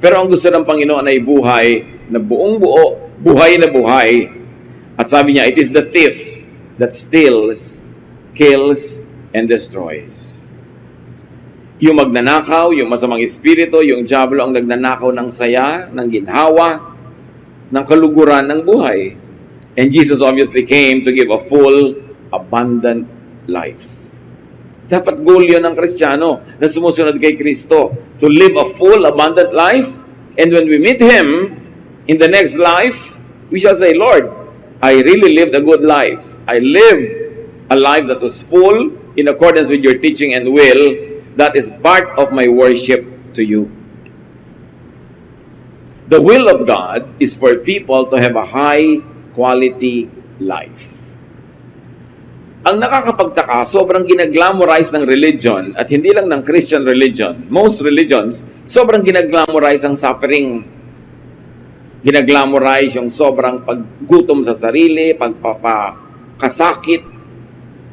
Pero ang gusto ng Panginoon ay buhay na buong buo, buhay na buhay. At sabi niya, it is the thief that steals, kills, and destroys. Yung magnanakaw, yung masamang espiritu, yung diablo ang nagnanakaw ng saya, ng ginhawa, ng kaluguran ng buhay. And Jesus obviously came to give a full, abundant life. Dapat goal yun ng Kristiyano na sumusunod kay Kristo, to live a full, abundant life. And when we meet Him in the next life, we shall say, Lord, I really lived a good life. I lived a life that was full in accordance with your teaching and will. That is part of my worship to you. The will of God is for people to have a high quality life. Ang nakakapagtaka, sobrang ginaglamorize ng religion, at hindi lang ng Christian religion, most religions, sobrang ginaglamorize ang suffering. Ginaglamorize yung sobrang paggutom sa sarili, pagpapakasakit,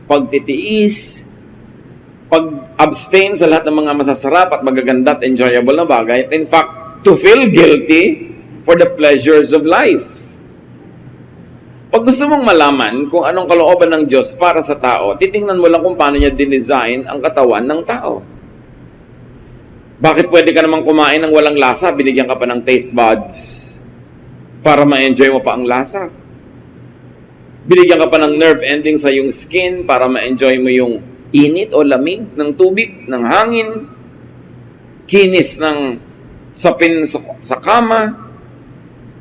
pagtitiis, pag-abstain sa lahat ng mga masasarap at magaganda at enjoyable na bagay. In fact, to feel guilty for the pleasures of life. Pag gusto mong malaman kung anong kalooban ng Diyos para sa tao, titingnan mo lang kung paano niya dinesign ang katawan ng tao. Bakit pwede ka namang kumain ng walang lasa, binigyan ka pa ng taste buds para ma-enjoy mo pa ang lasa? Binigyan ka pa ng nerve ending sa iyong skin para ma-enjoy mo yung init o lamig ng tubig, ng hangin, kinis ng sapin sa kama.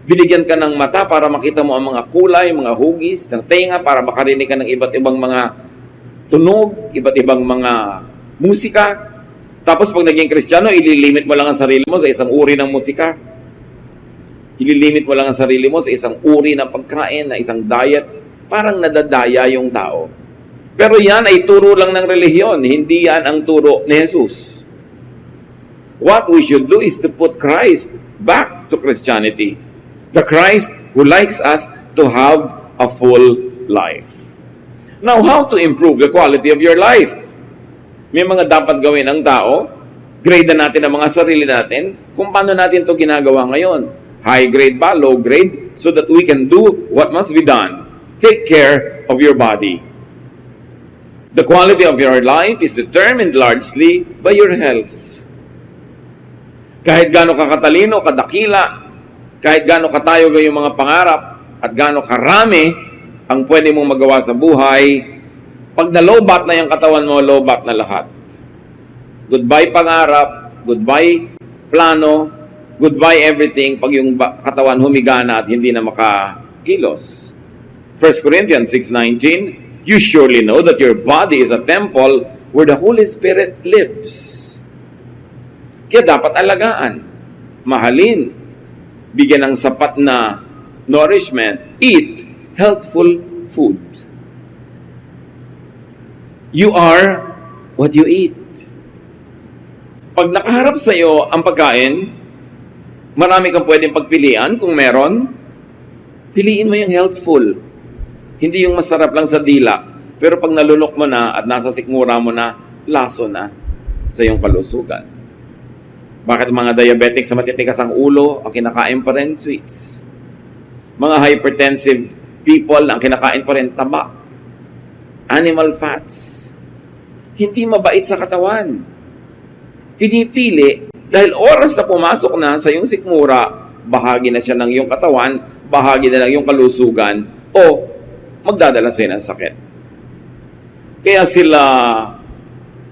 Binigyan ka ng mata para makita mo ang mga kulay, mga hugis, ng tenga para makarinig ka ng iba't ibang mga tunog, iba't ibang mga musika. Tapos pag naging Kristiyano, ililimit mo lang ang sarili mo sa isang uri ng musika. Ililimit mo lang ang sarili mo sa isang uri ng pagkain, na isang diet. Parang nadadaya yung tao. Pero yan ay turo lang ng relihiyon, hindi yan ang turo ni Jesus. What we should do is to put Christ back to Christianity. The Christ who likes us to have a full life. Now, how to improve the quality of your life? May mga dapat gawin ang tao. Grade na natin ang mga sarili natin kung paano natin ito ginagawa ngayon. High grade ba? Low grade? So that we can do what must be done. Take care of your body. The quality of your life is determined largely by your health. Kahit gaano ka katalino, kadakila, kahit gaano katayo yung mga pangarap at gaano karami ang pwede mong magawa sa buhay, pag na-lowbat na yung katawan mo, lowbat na lahat. Goodbye pangarap, goodbye plano, goodbye everything pag yung katawan humiga na at hindi na makakilos. 1 Corinthians 6:19, you surely know that your body is a temple where the Holy Spirit lives. Kaya dapat alagaan, mahalin, bigyan ng sapat na nourishment, eat healthful food. You are what you eat. Pag nakaharap sa iyo ang pagkain, marami kang pwedeng pagpilian kung meron. Piliin mo yung healthful. Hindi yung masarap lang sa dila, pero pag nalunok mo na at nasa sikmura mo na, laso na sa iyong kalusugan. Bakit mga diabetic sa matitikas ang ulo, ang kinakain pa rin sweets? Mga hypertensive people, ang kinakain pa rin taba, animal fats. Hindi mabait sa katawan. Pinipili, dahil oras na pumasok na sa iyong sikmura, bahagi na siya ng iyong katawan, bahagi na ng iyong kalusugan, o magdadala sa'yo ng sakit. Kaya sila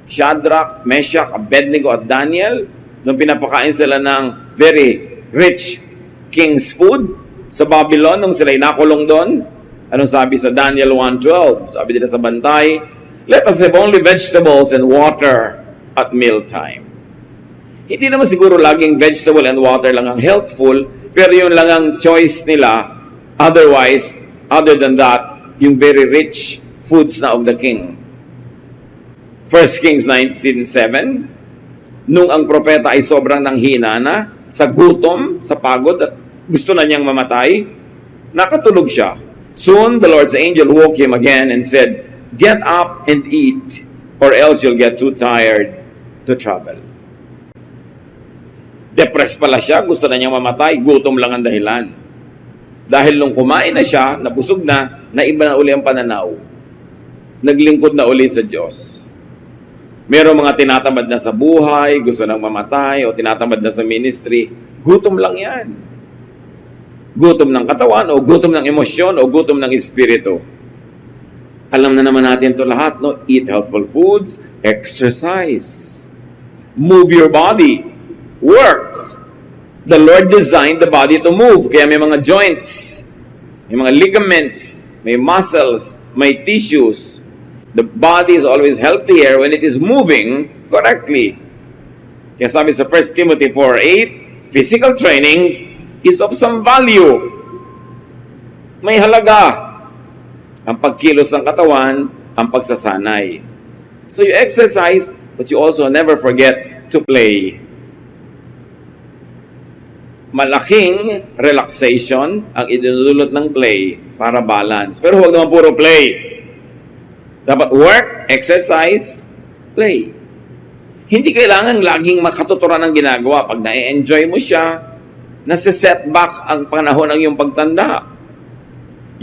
Shadrach, Meshach, Abednego at Daniel, nung pinapakain sila ng very rich king's food sa Babylon, nung sila'y nakulong doon, anong sabi sa Daniel 1:12? Sabi nila sa bantay, let us have only vegetables and water at mealtime. Hindi naman siguro laging vegetable and water lang ang healthful, pero yun lang ang choice nila. Otherwise, other than that, yung very rich foods na of the king. 1 Kings 19:7, nung ang propeta ay sobrang nanghina na, sa gutom, sa pagod, at gusto na niyang mamatay, nakatulog siya. Soon, the Lord's angel woke him again and said, get up and eat, or else you'll get too tired to travel. Depressed pala siya, gusto na niyang mamatay, gutom lang ang dahilan. Dahil nung kumain na siya, nabusog na, naiba na uli ang pananaw. Naglingkod na uli sa Diyos. Merong mga tinatamad na sa buhay, gusto nang mamatay, o tinatamad na sa ministry, gutom lang yan. Gutom ng katawan, o gutom ng emosyon, o gutom ng espiritu. Alam na naman natin ito lahat, no? Eat healthful foods, exercise, move your body, work. The Lord designed the body to move. Kaya may mga joints, may mga ligaments, may muscles, may tissues. The body is always healthier when it is moving correctly. Kaya sabi sa 1 Timothy 4:8, physical training is of some value. May halaga. Ang pagkilos ng katawan, ang pagsasanay. So you exercise, but you also never forget to play. Malaking relaxation ang idinudulot ng play para balance. Pero huwag naman puro play. Dapat work, exercise, play. Hindi kailangan laging makatuturan ng ginagawa. Pag na-enjoy mo siya, nasa-setback ang panahon ng iyong pagtanda.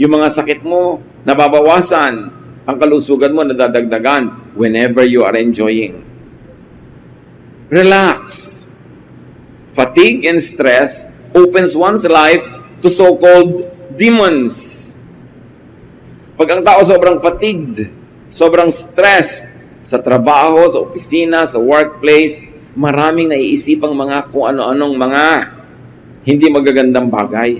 Yung mga sakit mo, nababawasan. Ang kalusugan mo, nadadagdagan whenever you are enjoying. Relax. Fatigue and stress opens one's life to so-called demons. Pag ang tao sobrang fatigued, sobrang stressed sa trabaho, sa opisina, sa workplace, maraming naiisipang mga kung ano-anong mga hindi magagandang bagay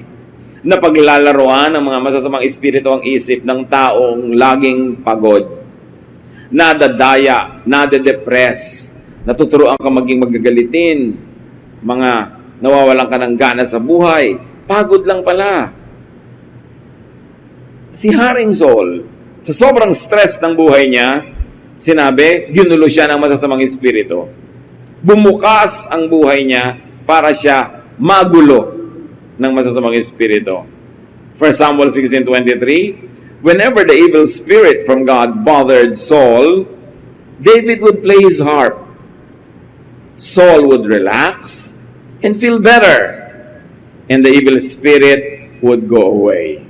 na paglalaroan ng mga masasamang espiritu ang isip ng taong laging pagod, nadadaya, nade-depress, natuturoan ka maging magagalitin, mga nawawalan ka ng gana sa buhay, pagod lang pala. Si Haring Saul, sa sobrang stress ng buhay niya, sinabi, ginulo siya ng masasamang espiritu. Bumukas ang buhay niya para siya magulo ng masasamang espiritu. 1 Samuel 16:23, whenever the evil spirit from God bothered Saul, David would play his harp. Saul would relax and feel better, and the evil spirit would go away.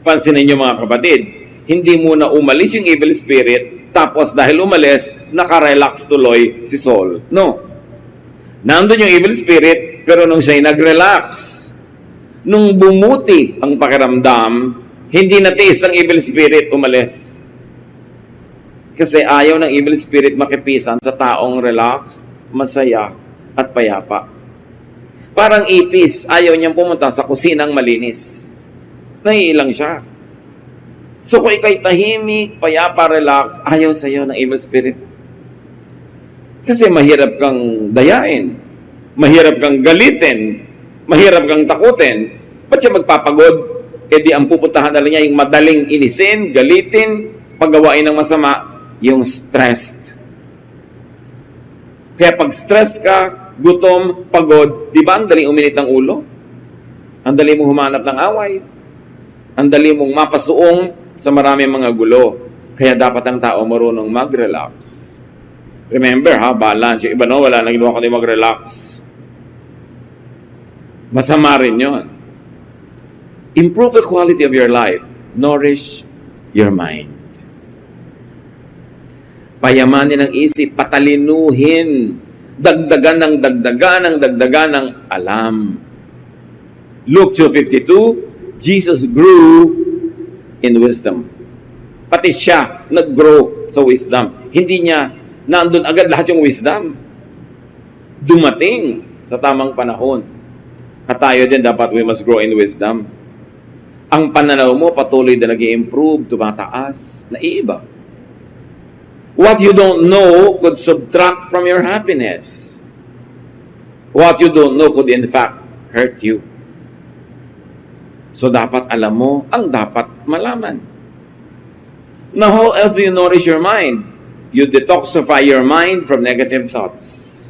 Pansinin niyo mga kapatid, hindi muna umalis yung evil spirit, tapos dahil umalis, nakarelax tuloy si Saul. No. Nandun yung evil spirit, pero nung siya'y nag-relax, nung bumuti ang pakiramdam, hindi natiis ng evil spirit, umalis. Kasi ayaw ng evil spirit makipisan sa taong relaxed, masaya, at payapa. Parang ipis, ayaw niyang pumunta sa kusinang malinis. Naiilang siya. So kung ikaw'y tahimik, payapa, relax, ayaw sa'yo ng evil spirit. Kasi mahirap kang dayain, mahirap kang galitin, mahirap kang takutin. Ba't siya magpapagod? E di ang pupuntahan na lang niya yung madaling inisin, galitin, paggawain ng masama, yung stressed. Kaya pag stressed ka, gutom, pagod, di ba ang daling uminit ng ulo? Ang dali mong humanap ng away. Ang dali mong mapasuong sa maraming mga gulo. Kaya dapat ang tao marunong mag-relax. Remember ha, balance. Yung iba no, wala nang ginawa kundi mag-relax. Masama rin yun. Improve the quality of your life. Nourish your mind. Payamanin ang isip, patalinuhin, dagdagan ng alam. Luke 2:52, Jesus grew in wisdom. Pati siya nag-grow sa wisdom. Hindi niya nandun agad lahat yung wisdom. Dumating sa tamang panahon. At tayo din dapat we must grow in wisdom. Ang pananaw mo patuloy na nag-i-improve, tumataas, naiiba. What you don't know could subtract from your happiness. What you don't know could in fact hurt you. So dapat alam mo ang dapat malaman. Now how else do you nourish your mind? You detoxify your mind from negative thoughts.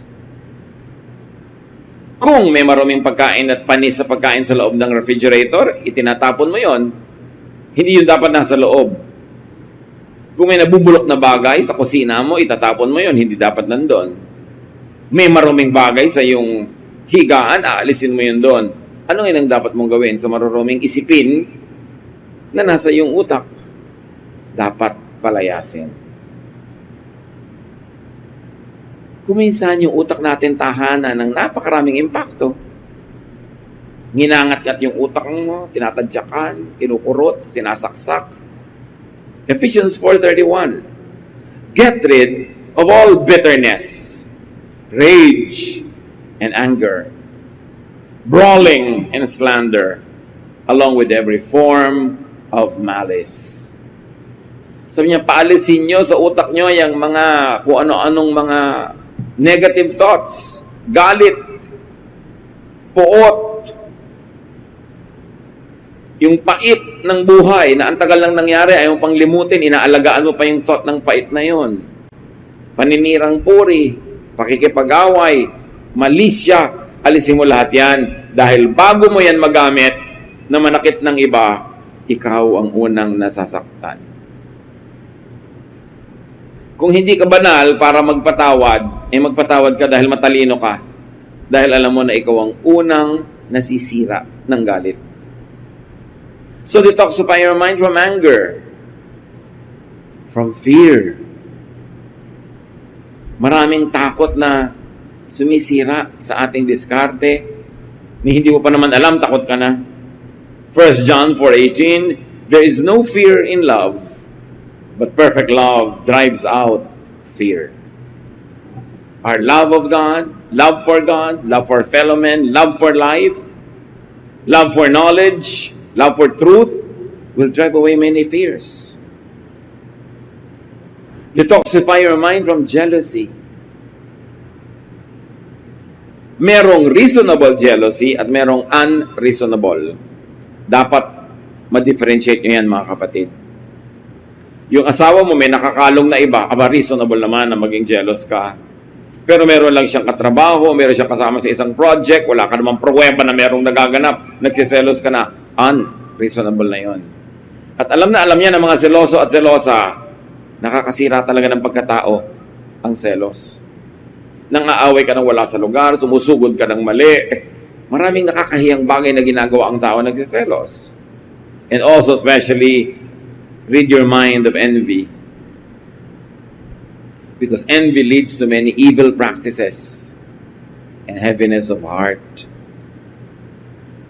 Kung may maruming pagkain at panis sa pagkain sa loob ng refrigerator, itinatapon mo yon. Hindi yun dapat nasa loob. Kung may nabubulok na bagay sa kusina mo, itatapon mo yon, hindi dapat nandun. May maruming bagay sa iyong higaan, aalisin mo yun doon. Ano ngayon ang dapat mong gawin sa maruruming isipin na nasa iyong utak? Dapat palayasin. Kuminsan yung utak natin tahanan ng napakaraming impakto. Nginangat-ngat yung utak mo, tinatadyakan, kinukurot, sinasaksak. Ephesians 4:31. Get rid of all bitterness, rage, and anger, brawling and slander, along with every form of malice. Sabi niya, paalisin nyo sa utak nyo yung mga, kung ano-anong mga negative thoughts, galit, poot, yung pait ng buhay na ang tagal lang nangyari, ayaw pang limutin, inaalagaan mo pa yung thought ng pait na yon. Paninirang puri, pakikipag-away, malisya, alisin mo lahat yan. Dahil bago mo yan magamit na manakit ng iba, ikaw ang unang nasasaktan. Kung hindi ka banal para magpatawad, magpatawad ka dahil matalino ka. Dahil alam mo na ikaw ang unang nasisira ng galit. So detoxify your mind from anger, from fear. Maraming takot na sumisira sa ating diskarte. Hindi mo pa naman alam, takot ka na. 1 John 4:18, there is no fear in love, but perfect love drives out fear. Our love of God, love for fellow men, love for life, love for knowledge, love for truth will drive away many fears. Detoxify your mind from jealousy. Merong reasonable jealousy at merong unreasonable. Dapat ma-differentiate nyo yan, mga kapatid. Yung asawa mo may nakakalong na iba, reasonable naman na maging jealous ka. Pero meron lang siyang katrabaho, meron siyang kasama sa isang project, wala ka namang pruweba na merong nagaganap, nagsiselos ka na, unreasonable na yon. At alam niya ng mga seloso at selosa, nakakasira talaga ng pagkatao ang selos. Nang aaway ka ng wala sa lugar, sumusugod ka ng mali, maraming nakakahiyang bagay na ginagawa ang tao nagsiselos. And also especially, rid your mind of envy. Because envy leads to many evil practices and heaviness of heart.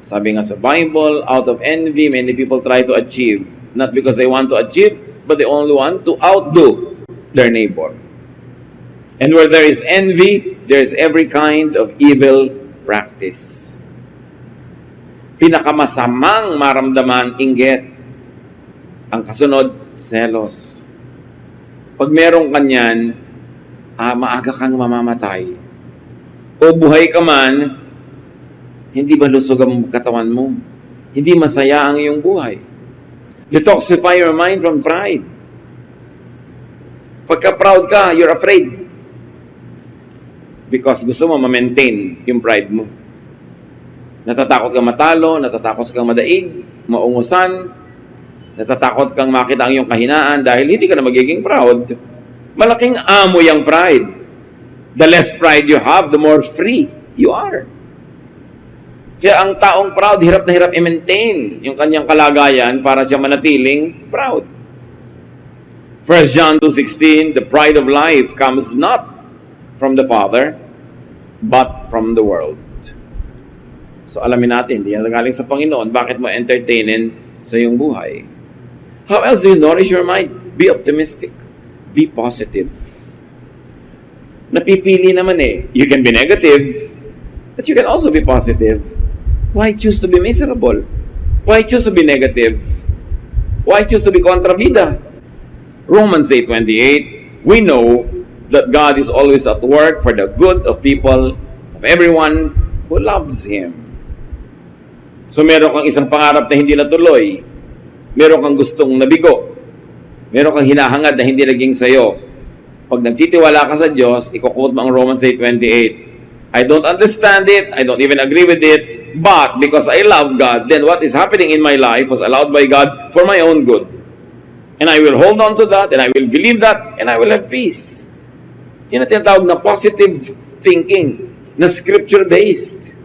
Sabi nga sa Bible, out of envy, many people try to achieve. Not because they want to achieve, but they only want to outdo their neighbor. And where there is envy, there is every kind of evil practice. Pinakamasamang maramdaman, inggit. Ang kasunod, selos. Pag merong kanyan, maaga kang mamamatay. O buhay ka man, hindi ba lusog ang katawan mo? Hindi masaya ang iyong buhay. Detoxify your mind from pride. Pagka proud ka, you're afraid. Because gusto mo ma-maintain yung pride mo. Natatakot kang matalo, natatakot kang madaig, maungusan, natatakot kang makita ang iyong kahinaan dahil hindi ka na magiging proud. Malaking amoy ang pride. The less pride you have, the more free you are. Kaya ang taong proud, hirap na hirap i-maintain yung kanyang kalagayan para siya manatiling proud. 1 John 2:16, the pride of life comes not from the Father, but from the world. So alamin natin, hindi yan galing sa Panginoon, bakit mo entertainin sa iyong buhay? How else do you nourish your mind? Be optimistic. Be positive. Napipili naman You can be negative, but you can also be positive. Why choose to be miserable? Why choose to be negative? Why choose to be kontrabida? Romans 8:28, we know that God is always at work for the good of people, of everyone who loves Him. So meron kang isang pangarap na hindi natuloy, meron kang gustong nabigo, meron kang hinahangad na hindi naging sayo. Pag nagtitiwala ka sa Diyos, i-quote mo ang Romans 8:28. I don't understand it, I don't even agree with it, but because I love God, then what is happening in my life was allowed by God for my own good. And I will hold on to that, and I will believe that, and I will have peace. Yun ang tinatawag na positive thinking na scripture-based.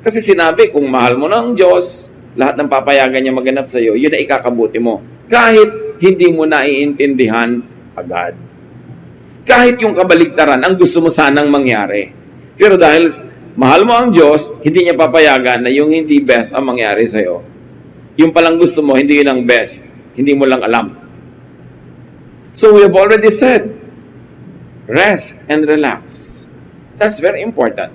Kasi sinabi, kung mahal mo ng Diyos, lahat ng papayagan niya maganap sa iyo, yun na ikakabuti mo. Kahit hindi mo naiintindihan agad. Kahit yung kabaligtaran, ang gusto mo sanang mangyari. Pero dahil mahal mo ang Diyos, hindi niya papayagan na yung hindi best ang mangyari sa iyo. Yung palang gusto mo, hindi yun ang best. Hindi mo lang alam. So we have already said, rest and relax. That's very important.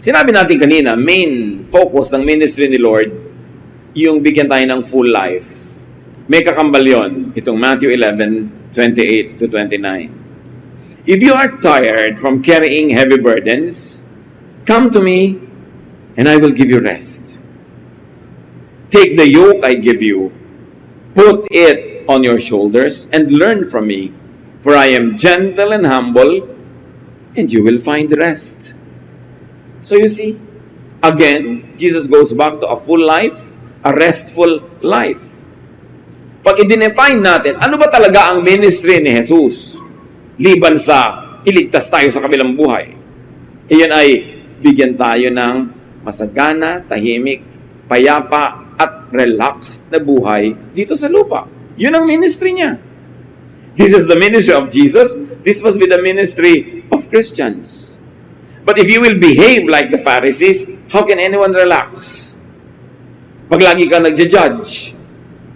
Sinabi natin kanina, main focus ng ministry ni Lord, yung bigyan tayo ng full life. May kakambal yun, itong Matthew 11:28 to 29. If you are tired from carrying heavy burdens, come to me, and I will give you rest. Take the yoke I give you, put it on your shoulders, and learn from me, for I am gentle and humble, and you will find rest. So you see, again, Jesus goes back to a full life, a restful life. Pag i-define natin, ano ba talaga ang ministry ni Jesus? Liban sa iligtas tayo sa kabilang buhay. Iyan ay bigyan tayo ng masagana, tahimik, payapa, at relaxed na buhay dito sa lupa. Yun ang ministry niya. This is the ministry of Jesus. This must be the ministry of Christians. But if you will behave like the Pharisees, how can anyone relax? Pag lagi ka nagja-judge,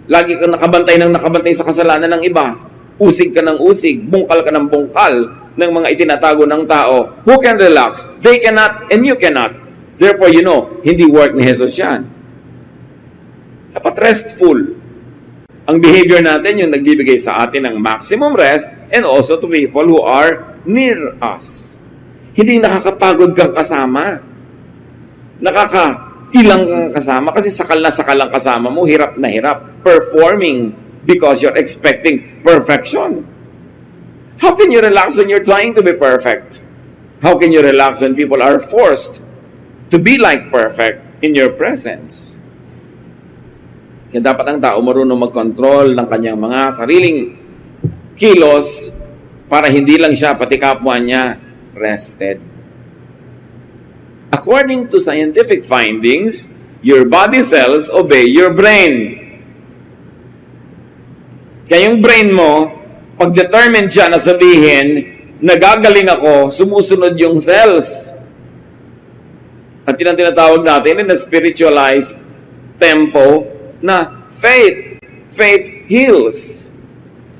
lagi ka nakabantay sa kasalanan ng iba, usig ka ng usig, bungkal ka ng bungkal ng mga itinatago ng tao, who can relax? They cannot and you cannot. Therefore, hindi work ni Jesus yan. Dapat restful. Ang behavior natin yung nagbibigay sa atin ng maximum rest and also to people who are near us. Hindi nakakapagod kang kasama. Nakakailang kang kasama kasi sakal ang kasama mo, hirap na hirap. Performing because you're expecting perfection. How can you relax when you're trying to be perfect? How can you relax when people are forced to be like perfect in your presence? Kaya dapat ang tao marunong mag-control ng kanyang mga sariling kilos para hindi lang siya, pati kapwa niya, rested. According to scientific findings, your body cells obey your brain. Kaya yung brain mo, pag determined siya na sabihin, nagagaling ako, sumusunod yung cells. At yun ang tinatawag natin na spiritualized tempo na faith. Faith heals.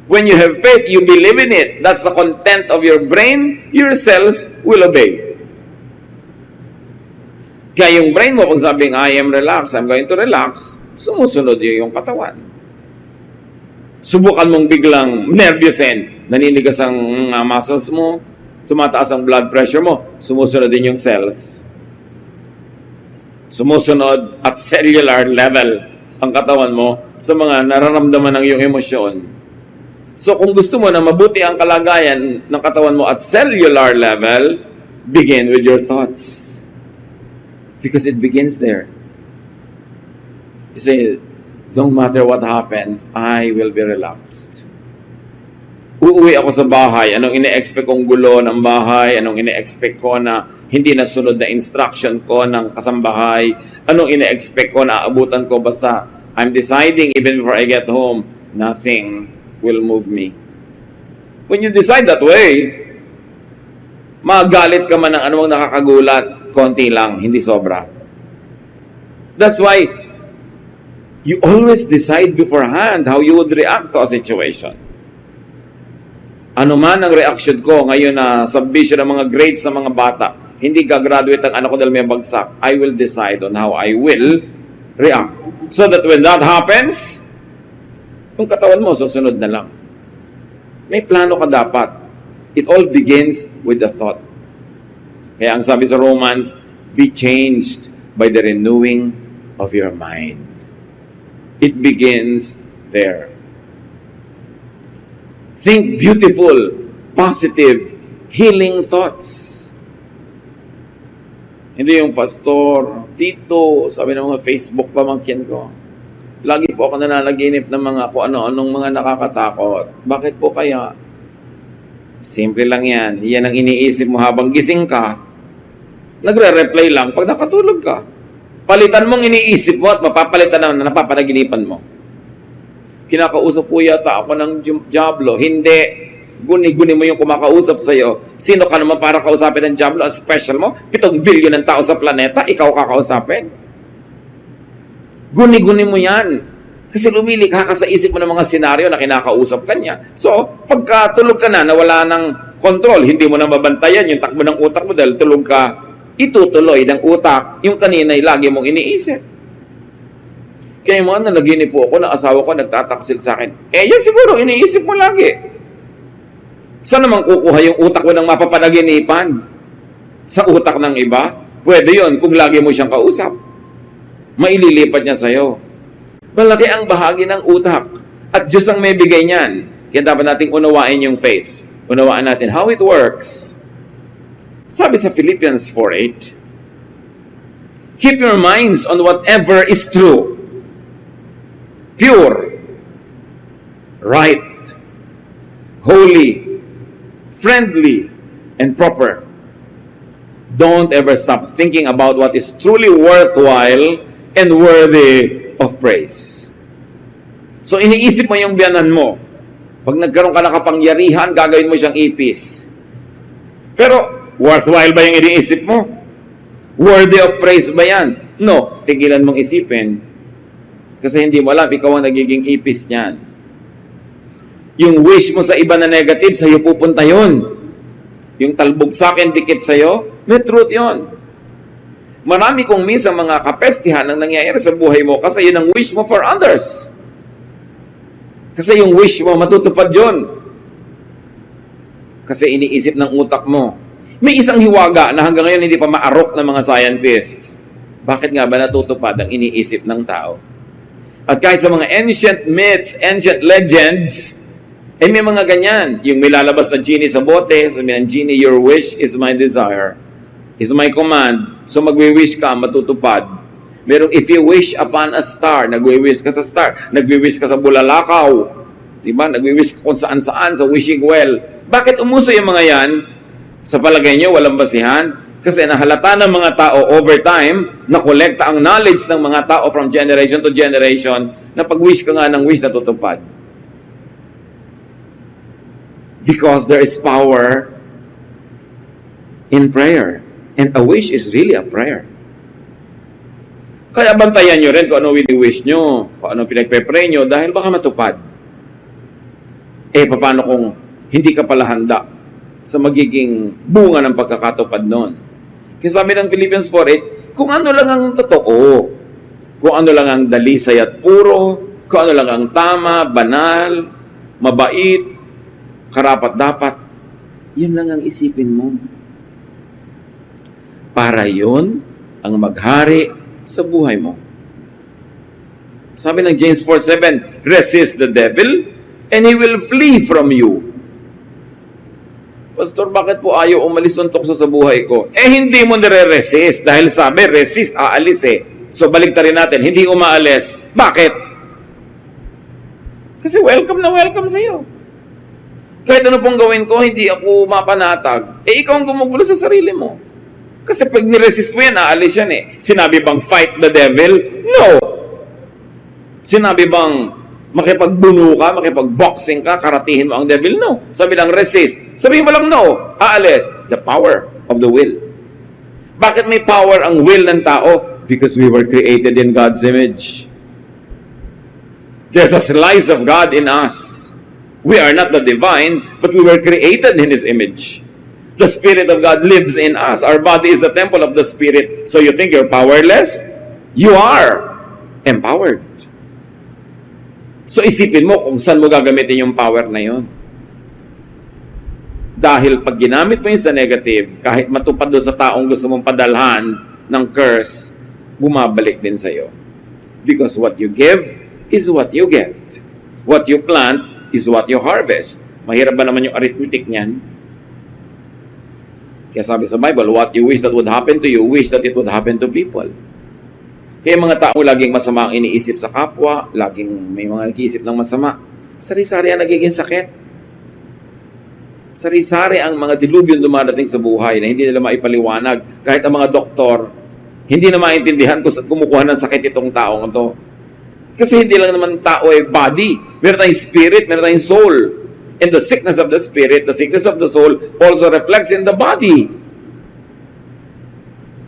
When you have faith, you believe in it. That's the content of your brain. Your cells will obey. Kaya yung brain mo, pag sabing, I am relaxed, I'm going to relax, sumusunod yung katawan. Subukan mong biglang nervyusin, naninigas ang muscles mo, tumataas ang blood pressure mo, sumusunod din yung cells. Sumusunod at cellular level ang katawan mo sa mga nararamdaman ng iyong emosyon. So kung gusto mo na mabuti ang kalagayan ng katawan mo at cellular level, begin with your thoughts. Because it begins there. You say, don't matter what happens, I will be relaxed. Uuwi ako sa bahay, anong ine-expect kong gulo ng bahay, anong ine-expect ko na hindi nasunod na instruction ko ng kasambahay, anong ine-expect ko na aabutan ko, basta I'm deciding even before I get home, nothing will move me. When you decide that way, magalit ka man ng anumang nakakagulat, konti lang, hindi sobra. That's why you always decide beforehand how you would react to a situation. Ano man ang reaction ko ngayon na submission ng mga grades sa mga bata, hindi gagraduate ang anak ko dahil may bagsak, I will decide on how I will react. So that when that happens, yung katawan mo, susunod na lang. May plano ka dapat. It all begins with the thought. Kaya ang sabi sa Romans, be changed by the renewing of your mind. It begins there. Think beautiful, positive, healing thoughts. Hindi yung pastor, tito, sabi ng mga Facebook pamangkin ko. Lagi po ako nananaginip ng mga kung ano-anong mga nakakatakot. Bakit po kaya? Simple lang yan. Yan ang iniisip mo habang gising ka. Nagre-reply lang pag nakatulog ka. Palitan mong iniisip mo at mapapalitan na napapanaginipan mo. Kinakausap po yata ako ng Diablo. Hindi. Guni-guni mo yung kumakausap sa'yo. Sino ka naman para kausapin ng Diablo? Ang special mo? 7 billion ng tao sa planeta, ikaw kakausapin? Guni-guni mo yan. Kasi lumilikha ka sa isip mo ng mga senaryo na kinakausap ka niya. So, pagka tulog ka na wala ng control, hindi mo na mabantayan yung takbo ng utak mo dahil tulog ka, itutuloy ng utak yung kanina'y lagi mong iniisip. Kaya mga nanaginip po ako na asawa ko nagtataksil sa akin. Yan siguro, iniisip mo lagi. Saan naman kukuha yung utak mo ng mapapanaginipan? Sa utak ng iba? Pwede yon kung lagi mo siyang kausap. Maililipat niya sa'yo. Malaki ang bahagi ng utak. At Diyos ang may bigay niyan. Kaya dapat nating unawain yung faith. Unawaan natin how it works. Sabi sa Philippians 4:8, keep your minds on whatever is true, pure, right, holy, friendly, and proper. Don't ever stop thinking about what is truly worthwhile and worthy of praise. So, iniisip mo yung biyanan mo. Pag nagkaroon ka ng kapangyarihan, gagawin mo siyang ipis. Pero, worthwhile ba yung iniisip mo? Worthy of praise ba yan? No, tigilan mong isipin. Kasi hindi mo alam, ikaw ang nagiging ipis niyan. Yung wish mo sa iba na negative, sa'yo pupunta yun. Yung talbog sa akin, dikit sa'yo, may truth yun. Marami kong minsan mga kapestihan ang nangyayari sa buhay mo kasi yun ang wish mo for others. Kasi yung wish mo, matutupad yun. Kasi iniisip ng utak mo. May isang hiwaga na hanggang ngayon hindi pa maarok ng mga scientists. Bakit nga ba natutupad ang iniisip ng tao? At kahit sa mga ancient myths, ancient legends, may mga ganyan. Yung may lalabas na genie sa bote, sabi ng genie, your wish is my desire. Is my command. So magwi-wish ka, matutupad. Merong if you wish upon a star, nagwi-wish ka sa star. Nagwi-wish ka sa bulalakaw. Diba? Nagwi-wish ka kung saan-saan, sa wishing well. Bakit umuso yung mga yan? Sa palagay nyo, walang basihan? Kasi nahalata ng mga tao over time, nakolekta ang knowledge ng mga tao from generation to generation, na pag-wish ka nga ng wish, natutupad. Because there is power in prayer. And a wish is really a prayer. Kaya bantayan nyo rin kung ano wini-wish nyo, kung ano pinagpe-pray nyo, dahil baka matupad. Paano kung hindi ka pala handa sa magiging bunga ng pagkakatupad nun? Kaya sabi ng Philippians 4:8, kung ano lang ang totoo, kung ano lang ang dalisay at puro, kung ano lang ang tama, banal, mabait, karapat-dapat, yun lang ang isipin mo. Para yun ang maghari sa buhay mo. Sabi ng James 4:7, resist the devil and he will flee from you. Pastor, bakit po ayaw umalis ng tukso sa buhay ko? Hindi mo nire-resist dahil sabi, resist, aalis So, baligtarin natin, hindi umaalis. Bakit? Kasi welcome na welcome sa'yo. Kahit ano pong gawin ko, hindi ako mapanatag. Ikaw ang gumugulo sa sarili mo. Kasi pag niresist mo yan, aalis yan Sinabi bang fight the devil? No! Sinabi bang makipagbuno ka, makipagboxing ka, karatihin mo ang devil? No. Sabi lang resist. Sabihin mo lang no, aalis. The power of the will. Bakit may power ang will ng tao? Because we were created in God's image. There's a slice of God in us. We are not the divine, but we were created in His image. The Spirit of God lives in us. Our body is the temple of the Spirit. So you think you're powerless? You are empowered. So isipin mo kung saan mo gagamitin yung power na yun. Dahil pag ginamit mo yun sa negative, kahit matupad doon sa taong gusto mong padalhan ng curse, bumabalik din sa'yo. Because what you give is what you get. What you plant is what you harvest. Mahirap ba naman yung arithmetic niyan? Kaya sabi sa Bible, what you wish that would happen to you, wish that it would happen to people. Kaya mga tao laging masama ang iniisip sa kapwa, laging may mga nag-iisip ng masama, sari-sari ang nagiging sakit. Sari-sari ang mga dilubyo dumadating sa buhay na hindi nila maipaliwanag. Kahit ang mga doktor, hindi na maintindihan kung saan kumukuha ng sakit itong taong ito. Kasi hindi lang naman tao ay body. Meron tayong spirit, meron tayong soul. And the sickness of the spirit, the sickness of the soul also reflects in the body.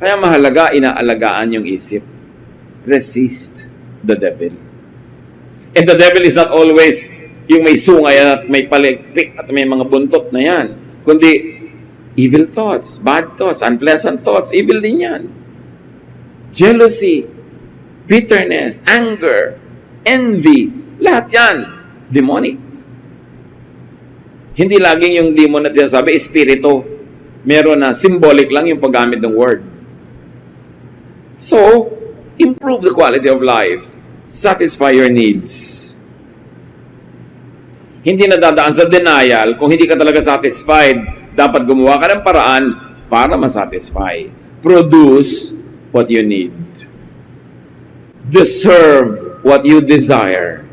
Kaya mahalaga, inaalagaan yung isip. Resist the devil. And the devil is not always yung may sungay at may paligpik at may mga buntot na yan. Kundi, evil thoughts, bad thoughts, unpleasant thoughts, evil din yan. Jealousy, bitterness, anger, envy, lahat yan, demonic. Hindi laging yung demon na sinasabi, espiritu. Meron na symbolic lang yung paggamit ng word. So, improve the quality of life. Satisfy your needs. Hindi na dadaan sa denial kung hindi ka talaga satisfied. Dapat gumawa ka ng paraan para masatisfy. Produce what you need. Deserve what you desire.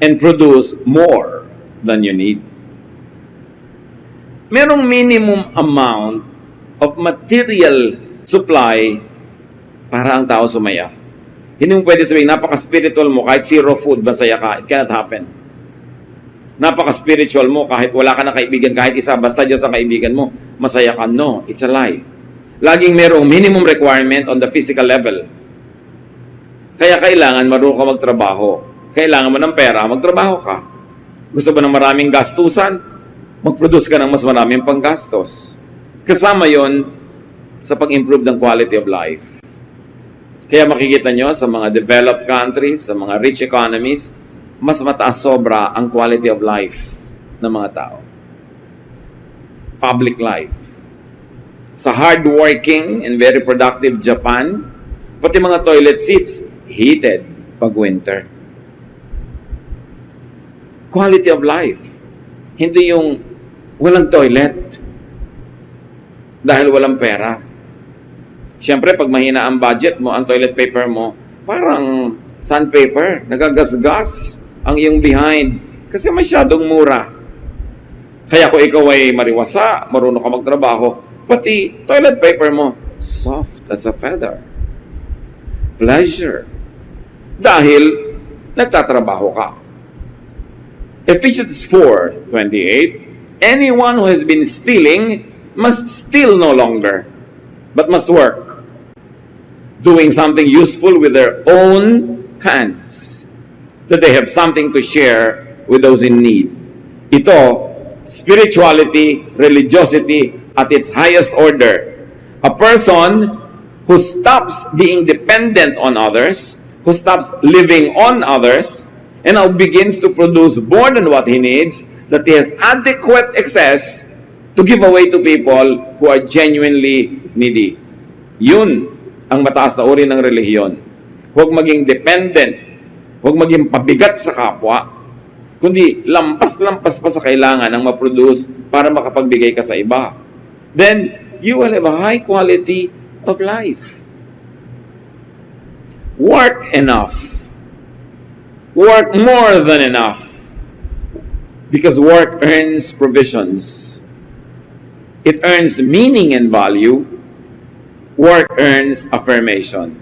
And produce more than you need. Merong minimum amount of material supply para ang tao sumaya. Hindi mo pwede sabihin, napaka-spiritual mo, kahit zero food, masaya ka. It cannot happen. Napaka-spiritual mo, kahit wala ka na kaibigan, kahit isa, basta Diyos ang kaibigan mo, masaya ka. No, it's a lie. Laging merong minimum requirement on the physical level. Kaya kailangan marunong ka magtrabaho. Kailangan mo ng pera, magtrabaho ka. Gusto ba ng maraming gastusan? Mag-produce ka ng mas maraming panggastos. Kasama yon sa pag-improve ng quality of life. Kaya makikita nyo sa mga developed countries, sa mga rich economies, mas mataas sobra ang quality of life ng mga tao. Public life. Sa hardworking and very productive Japan, pati mga toilet seats, heated pag winter. Quality of life. Hindi yung walang toilet dahil walang pera. Siyempre, pag mahina ang budget mo, ang toilet paper mo, parang sandpaper, nagagasgas ang iyong behind kasi masyadong mura. Kaya kung ikaw ay mariwasa, marunong ka magtrabaho, pati toilet paper mo, soft as a feather. Pleasure. Dahil nagtatrabaho ka. Ephesians 4:28, anyone who has been stealing must steal no longer, but must work, doing something useful with their own hands, that they have something to share with those in need. Ito, spirituality, religiosity at its highest order. A person who stops being dependent on others, who stops living on others, and now begins to produce more than what he needs, that he has adequate excess to give away to people who are genuinely needy. Yun ang mataas na uri ng relihiyon. Huwag maging dependent, huwag maging pabigat sa kapwa, kundi lampas-lampas pa sa kailangan ng ma-produce para makapagbigay ka sa iba. Then, you will have a high quality of life. Work enough. Work more than enough. Because work earns provisions. It earns meaning and value. Work earns affirmation.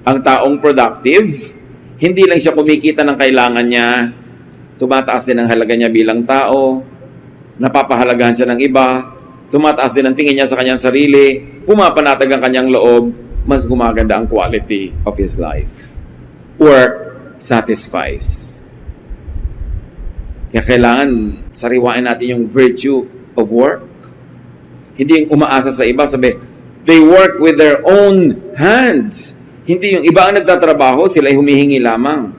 Ang taong productive, hindi lang siya kumikita ng kailangan niya, tumataas din ang halaga niya bilang tao, napapahalagahan siya ng iba, tumataas din ang tingin niya sa kanyang sarili, pumapanatag ang kanyang loob, mas gumaganda ang quality of his life. Work satisfies. Kaya kailangan sariwain natin yung virtue of work. Hindi yung umaasa sa iba, sabi, they work with their own hands. Hindi yung iba ang nagtatrabaho, sila ay humihingi lamang.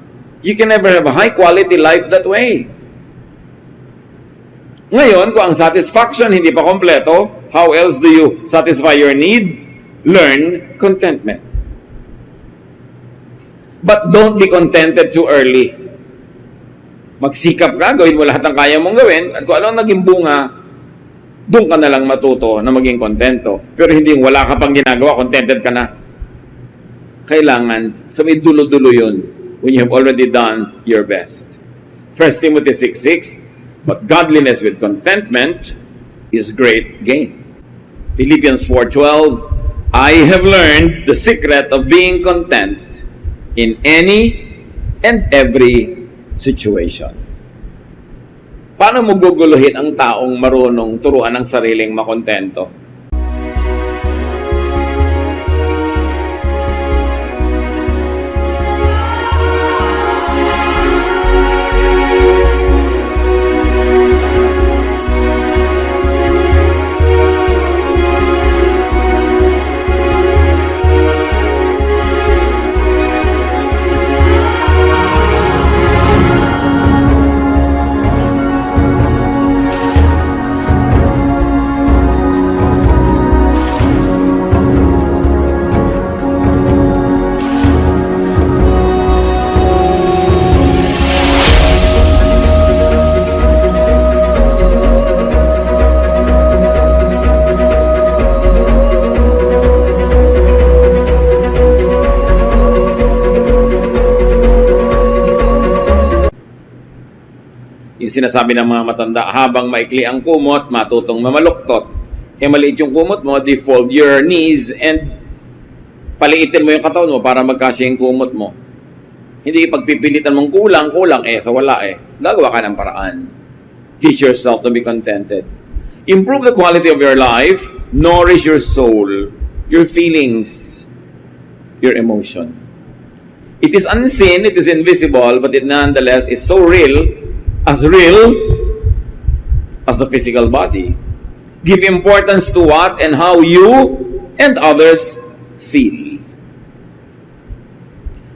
You can never have a high quality life that way. Ngayon, kung ang satisfaction hindi pa kompleto, how else do you satisfy your need? Learn contentment. But don't be contented too early. Magsikap ka, gawin mo lahat ng kaya mong gawin, at kung anong naging bunga, doon ka na lang matuto na maging kontento. Pero hindi yung wala ka pang ginagawa, contented ka na. Kailangan, sa may dulo-dulo yun, when you have already done your best. 1 Timothy 6:6, But godliness with contentment is great gain. Philippians 4:12, I have learned the secret of being content in any and every situation. Paano mo guguluhin ang taong marunong turuan ng sariling makontento? Yung sinasabi ng mga matanda, habang maikli ang kumot, matutong mamaluktot. Eh maliit yung kumot mo, defold your knees and paliitin mo yung katawan mo para magkasya yung kumot mo. Hindi pagpipilitan mong kulang, sa wala Gagawa ka ng paraan. Teach yourself to be contented. Improve the quality of your life. Nourish your soul, your feelings, your emotion. It is unseen, it is invisible, but it nonetheless is so real as the physical body. Give importance to what and how you and others feel.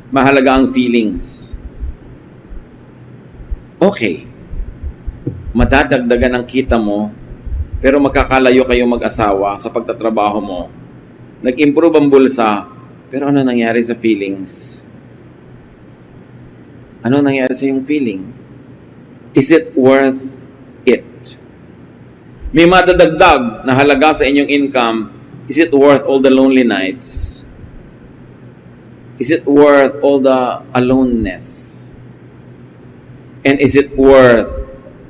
Mahalaga ang feelings. Okay. Madadagdagan ang kita mo, pero magkakalayo kayong mag-asawa sa pagtatrabaho mo. Nag-improve ang bulsa, pero ano nangyari sa feelings? Ano nangyari sa iyong feeling? Is it worth it? May madadagdag na halaga sa inyong income. Is it worth all the lonely nights? Is it worth all the aloneness? And is it worth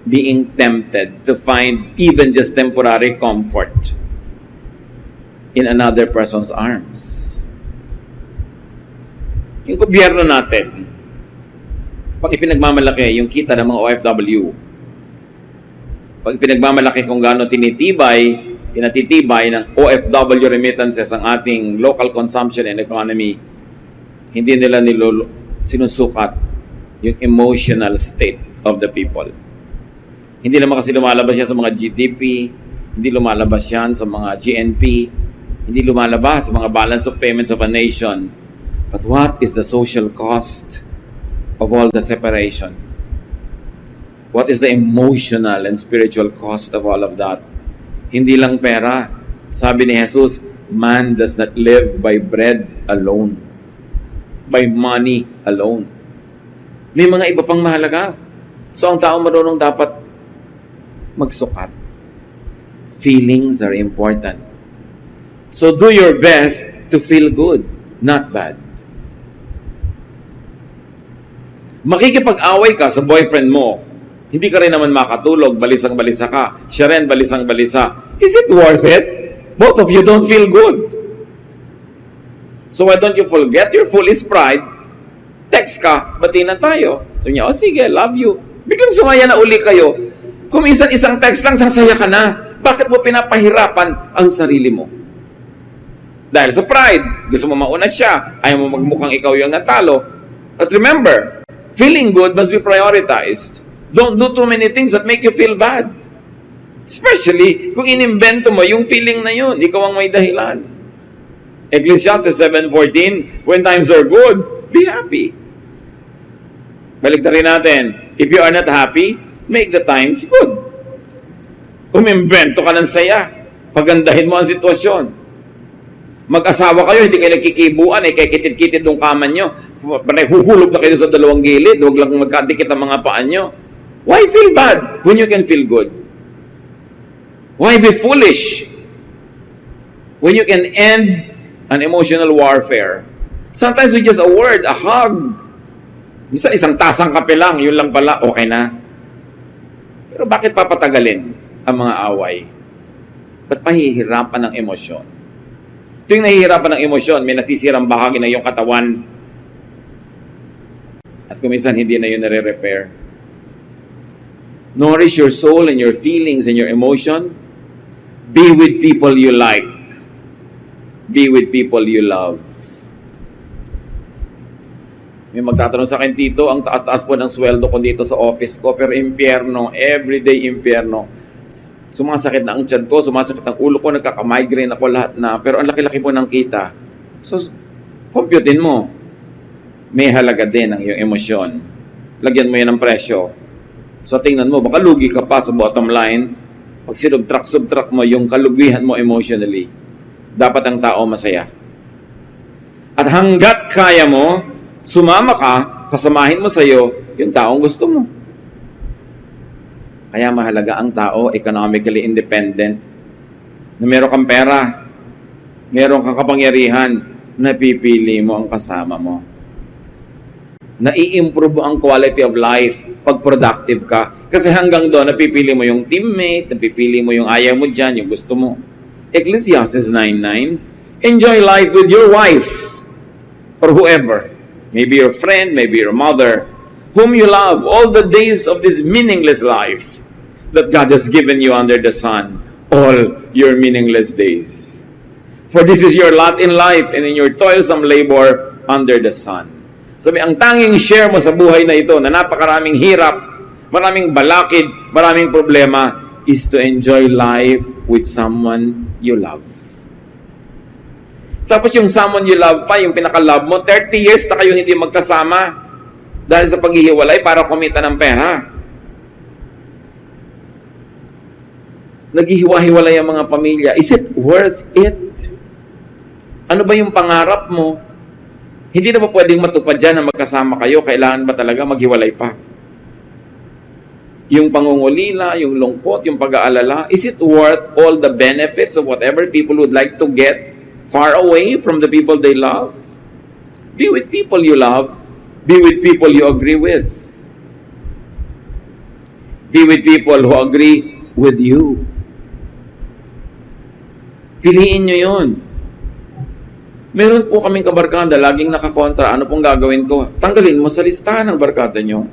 being tempted to find even just temporary comfort in another person's arms? Yung gobyerno natin, pag ipinagmamalaki yung kita ng mga OFW, pag ipinagmamalaki kung gaano pinatitibay ng OFW remittances ang ating local consumption and economy, hindi nila sinusukat yung emotional state of the people. Hindi naman kasi lumalabas yan sa mga GDP, hindi lumalabas yan sa mga GNP, hindi lumalabas sa mga balance of payments of a nation. But what is the social cost of all the separation? What is the emotional and spiritual cost of all of that? Hindi lang pera. Sabi ni Jesus, man does not live by bread alone, by money alone. May mga iba pang mahalaga. So ang tao marunong dapat magsukat. Feelings are important. So do your best to feel good, not bad. Makikipag-away ka sa boyfriend mo, hindi ka rin naman makatulog, balisang-balisa ka, siya rin balisang-balisa. Is it worth it? Both of you don't feel good. So why don't you forget your foolish pride? Text ka, bati na tayo. Sabi niya, oh sige, love you. Biglang sumaya na uli kayo. Kung minsan isang text lang, sasaya ka na. Bakit mo pinapahirapan ang sarili mo? Dahil sa pride, gusto mo mauna siya, ayaw mo magmukhang ikaw yung natalo. But remember, feeling good must be prioritized. Don't do too many things that make you feel bad. Especially kung inimbento mo yung feeling na yun, ikaw ang may dahilan. Ecclesiastes 7:14, when times are good, be happy. Balik na rin natin, if you are not happy, make the times good. Umimbento ka ng saya, pagandahin mo ang sitwasyon. Mag-asawa kayo, hindi kayo nagkikibuan, kaya kitid-kitid ng kaman nyo. Huhulog na kayo sa dalawang gilid, huwag lang magkadikit ang mga paan nyo. Why feel bad when you can feel good? Why be foolish when you can end an emotional warfare? Sometimes with just a word, a hug. Minsan isang tasang kape lang, yun lang pala, okay na. Pero bakit papatagalin ang mga away? Ba't pahihirapan ng emosyon? Tuwing nahihirapan ng emosyon, may nasisirang bahagi na iyong katawan. At kung minsan, hindi na yun nare-repair. Nourish your soul and your feelings and your emotion. Be with people you like. Be with people you love. May magtatanong sa akin, Tito, ang taas-taas po ng sweldo ko dito sa office ko, pero impyerno, everyday impyerno. Sumasakit na ang tiyan ko, sumasakit ang ulo ko, nagkaka-migraine ako lahat na, pero ang laki-laki po ng kita. So, computein mo. May halaga din ang iyong emosyon. Lagyan mo yan ng presyo. So, tingnan mo, baka lugi ka pa sa bottom line. Pag subtract mo yung kalugihan mo emotionally, dapat ang tao masaya. At hanggat kaya mo, sumama ka, kasamahin mo sa'yo yung taong gusto mo. Kaya mahalaga ang tao, economically independent, na meron kang pera, meron kang kapangyarihan, napipili mo ang kasama mo. Nai-improve ang quality of life pag productive ka. Kasi hanggang doon, napipili mo yung teammate, napipili mo yung ayaw mo dyan, yung gusto mo. Ecclesiastes 9:9, enjoy life with your wife or whoever. Maybe your friend, maybe your mother, whom you love all the days of this meaningless life that God has given you under the sun, all your meaningless days. For this is your lot in life and in your toilsome labor under the sun. Sabi, ang tanging share mo sa buhay na ito, na napakaraming hirap, maraming balakid, maraming problema, is to enjoy life with someone you love. Tapos yung someone you love pa, yung pinaka-love mo, 30 years na kayo hindi magkasama dahil sa paghihiwalay para kumita ng pera. Naghihiwa-hiwalay ang mga pamilya. Is it worth it? Ano ba yung pangarap mo? Hindi na ba pwedeng matupad dyan na magkasama kayo? Kailangan ba talaga maghiwalay pa? Yung pangungulila, yung lungkot, yung pag-aalala, is it worth all the benefits of whatever people would like to get far away from the people they love? Be with people you love. Be with people you agree with. Be with people who agree with you. Piliin nyo yun. Meron po kaming kabarkada, laging nakakontra. Ano pong gagawin ko? Tanggalin mo sa listahan ng barkada nyo.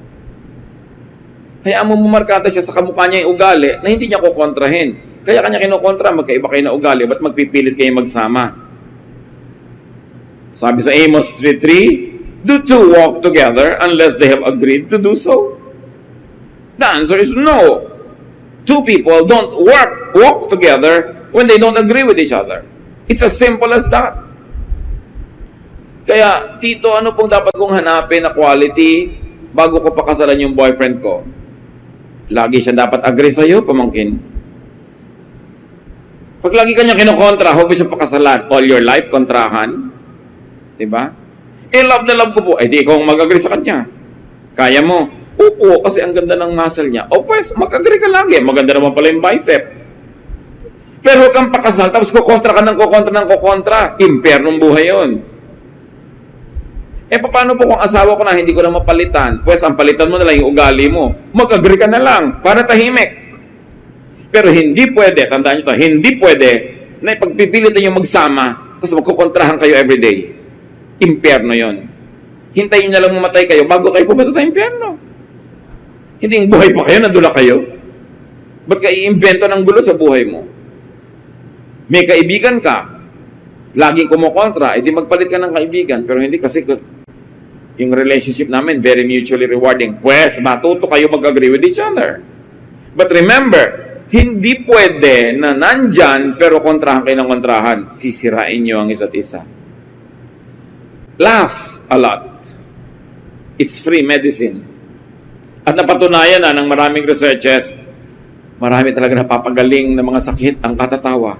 Hayaan mo markada siya sa kamukha niya yung ugali na hindi niya kukontrahin. Kaya kanya kinukontra, magkaiba kayo na ugali. Ba't magpipilit kayo magsama? Sabi sa Amos 3:3, do two walk together unless they have agreed to do so? The answer is no. Two people don't walk together when they don't agree with each other. It's as simple as that. Kaya, Tito, ano pong dapat kong hanapin na quality bago ko pakasalan yung boyfriend ko? Lagi siya dapat agree sa'yo, pamangkin. Pag lagi kanya kinukontra, huwag siya pakasalan. All your life, kontrahan. Diba? Love na love ko po. Di ikaw mag-agree sa kanya. Kaya mo. Opo, kasi ang ganda ng muscle niya. O pues, mag-agree ka lagi. Maganda naman pala yung bicep. Pero huwag kang pakasal, tapos kukontra ka ng kukontra. Impernong buhay yun. Paano po kung asawa ko na hindi ko na mapalitan? Pues, ang palitan mo na lang yung ugali mo. Mag-agree ka na lang para tahimik. Pero hindi pwede, tandaan nyo to, hindi pwede na ipagpipilitan nyo magsama tapos magkukontrahan kayo everyday. Impyerno yon. Hintayin na lang mamatay kayo bago kayo pumunta sa impyerno. Hindi yung buhay pa kayo, nandula kayo. Ba't ka i-invento ng gulo sa buhay mo? May kaibigan ka, laging kumukontra, edi magpalit ka ng kaibigan. Pero hindi kasi yung relationship namin, very mutually rewarding. Pues, matuto kayo mag-agree with each other. But remember, hindi pwede na nandyan pero kontrahan kayo ng kontrahan. Sisirain nyo ang isa't isa. Laugh a lot. It's free medicine. At napatunayan na ng maraming researches, marami talaga napapagaling ng mga sakit ang katatawa.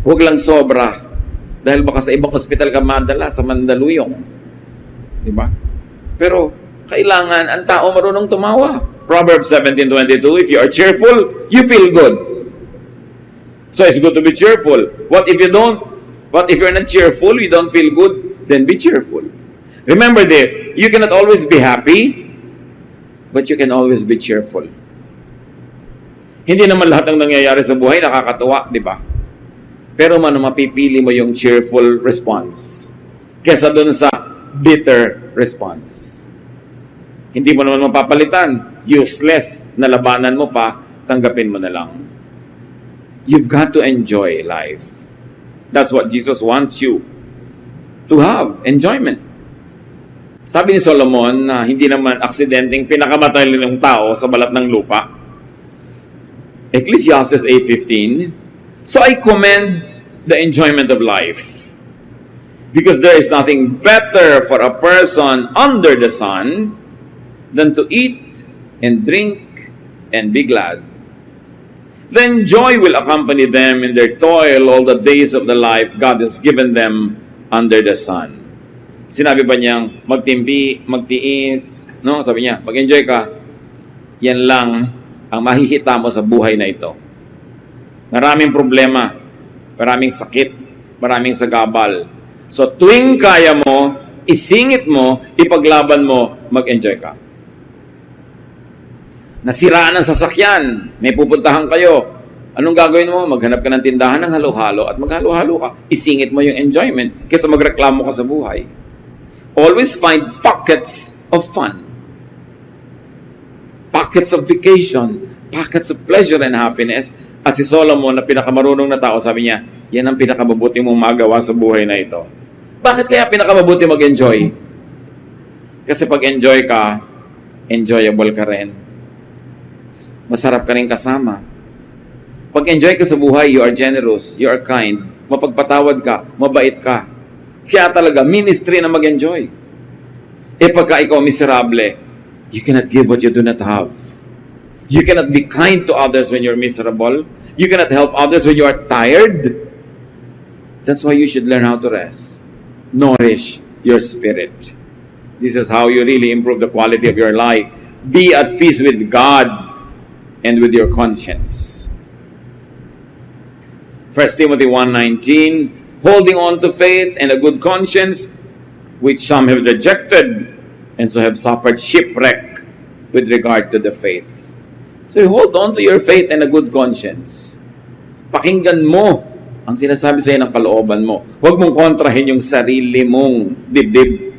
Huwag lang sobra. Dahil baka sa ibang ospital ka madala, sa Mandaluyong. Diba? Pero, kailangan ang tao marunong tumawa. Proverbs 17:22, if you are cheerful, you feel good. So, it's good to be cheerful. What if you're not cheerful, you don't feel good, then be cheerful. Remember this, you cannot always be happy, but you can always be cheerful. Hindi naman lahat ng nangyayari sa buhay nakakatuwa, di ba? Pero mapipili mo yung cheerful response kesa dun sa bitter response. Hindi mo naman mapapalitan. Useless na labanan mo pa, tanggapin mo na lang. You've got to enjoy life. That's what Jesus wants you to have, enjoyment. Sabi ni Solomon na hindi naman aksidenteng pinakamatay ng tao sa balat ng lupa. Ecclesiastes 8:15, so I commend the enjoyment of life, because there is nothing better for a person under the sun than to eat and drink and be glad. Then joy will accompany them in their toil all the days of the life God has given them under the sun. Sinabi ba niyang magtimpi, magtiis, no? Sabi niya, mag-enjoy ka. Yan lang ang mahihita mo sa buhay na ito. Maraming problema, maraming sakit, maraming sagabal. So tuwing kaya mo, isingit mo, ipaglaban mo, mag-enjoy ka. Nasiraan ang sasakyan, may pupuntahan kayo. Anong gagawin mo? Maghanap ka ng tindahan ng halo-halo at maghalo-halo ka. Isingit mo yung enjoyment kaysa magreklamo ka sa buhay. Always find pockets of fun. Pockets of vacation. Pockets of pleasure and happiness. At si Solomon na pinakamarunong na tao, sabi niya, yan ang pinakamabuti mong magawa sa buhay na ito. Bakit kaya pinakamabuti mag-enjoy? Kasi pag enjoy ka, enjoyable ka rin. Masarap ka rin kasama. Pag enjoy ka sa buhay, you are generous, you are kind, mapagpatawad ka, mabait ka. Kaya talaga, ministry na mag-enjoy. Pagka ikaw miserable, you cannot give what you do not have. You cannot be kind to others when you're miserable. You cannot help others when you are tired. That's why you should learn how to rest. Nourish your spirit. This is how you really improve the quality of your life. Be at peace with God and with your conscience. 1 Timothy 1:19, holding on to faith and a good conscience, which some have rejected, and so have suffered shipwreck with regard to the faith. So hold on to your faith and a good conscience. Pakinggan mo ang sinasabi sa iyo ng kalooban mo. Huwag mong kontrahin yung sarili mong dibdib.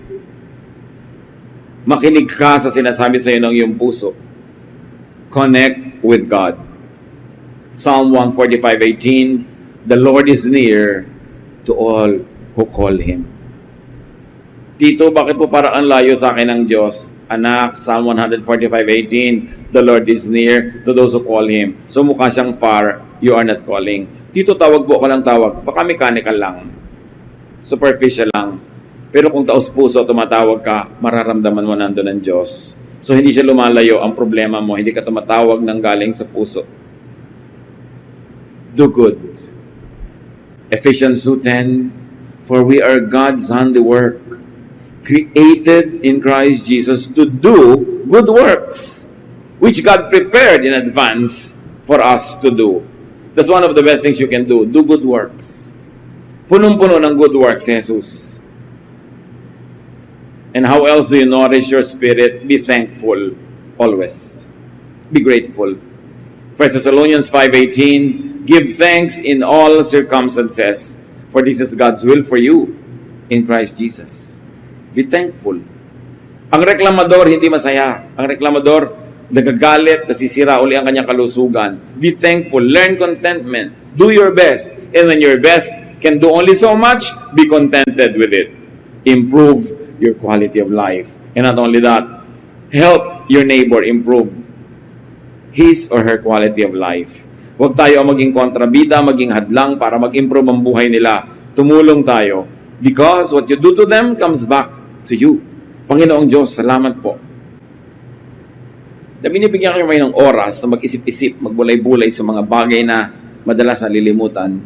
Makinig ka sa sinasabi sa iyo ng iyong puso. Connect with God. Psalm 145:18, the Lord is near to all who call Him. Tito, bakit po parang ang layo sa akin ng Diyos? Anak, Psalm 145:18, the Lord is near to those who call Him. So mukha siyang far, you are not calling. Tito, tawag po ka lang tawag. Baka mechanical lang. Superficial lang. Pero kung taos puso, tumatawag ka, mararamdaman mo nandun ng Diyos. So hindi siya lumalayo ang problema mo. Hindi ka tumatawag ng galing sa puso. Do good. Ephesians 2:10, for we are God's handiwork, created in Christ Jesus to do good works, which God prepared in advance for us to do. That's one of the best things you can do. Do good works. Punong-puno ng good works si Jesus. And how else do you nourish your spirit? Be thankful always. Be grateful. 1 Thessalonians 5:18, give thanks in all circumstances, for this is God's will for you in Christ Jesus. Be thankful. Ang reklamador hindi masaya. Ang reklamador nagagalit, nasisira uli ang kanyang kalusugan. Be thankful. Learn contentment. Do your best. And when your best can do only so much, be contented with it. Improve your quality of life. And not only that, help your neighbor improve his or her quality of life. Huwag tayo maging kontrabida, maging hadlang para mag-improve ang buhay nila. Tumulong tayo. Because what you do to them comes back to you. Panginoong Diyos, salamat po. Na binibigyan kayo ng oras na mag-isip-isip, magbulay-bulay sa mga bagay na madalas nalilimutan.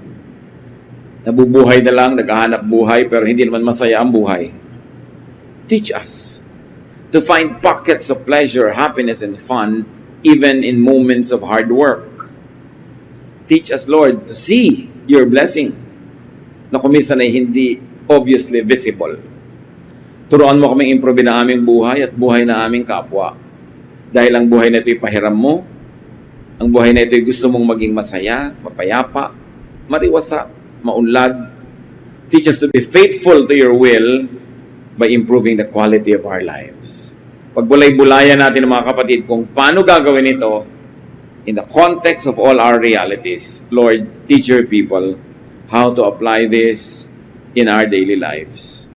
Nabubuhay na lang, naghahanap buhay, pero hindi naman masaya ang buhay. Teach us to find pockets of pleasure, happiness, and fun, even in moments of hard work. Teach us, Lord, to see your blessing na kuminsan ay hindi obviously visible. Turuan mo kaming improve na aming buhay at buhay na aming kapwa. Dahil ang buhay na ito'y pahiram mo, Ang buhay na ito ay gusto mong maging masaya, mapayapa, mariwasa, maunlad. Teach us to be faithful to your will by improving the quality of our lives. Pagbulay-bulayan natin mga kapatid kung paano gagawin ito in the context of all our realities. Lord, teach your people how to apply this in our daily lives.